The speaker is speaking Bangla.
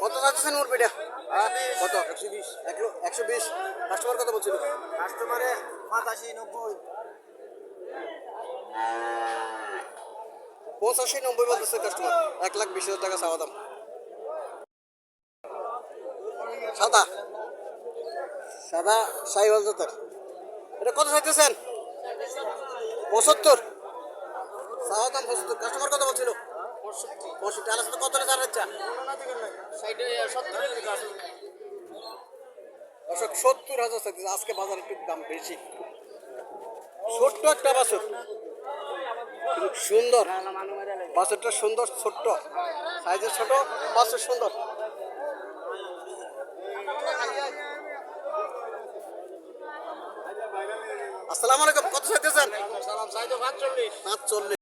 কত চাচ্ছেন মুরগিটা? কত? 120। কাস্টমার কত বলছিল? কাস্টমারে 85-90। 85-90 বলতেছে কাস্টমার। 1,20,000 টাকা চাওয়া দাম। সাদা সাদা সাইওয়াল জাতের। এটা কত চাইতেছেন? 75। চাওয়া দাম 75। কাস্টমার কত বলছিল? 65। আলাদা সাথে কত ছাড় হচ্ছে? 70,000 চাইতেছে। আজকে বাজার একটু দাম বেশি। ছোট্ট একটা বাছুর, খুব সুন্দর বাছুরটা, সুন্দর, ছোট্ট সাইজে, ছোট বাছুর, সুন্দর। আসসালামু আলাইকুম। কত চাইতেছেন? 45।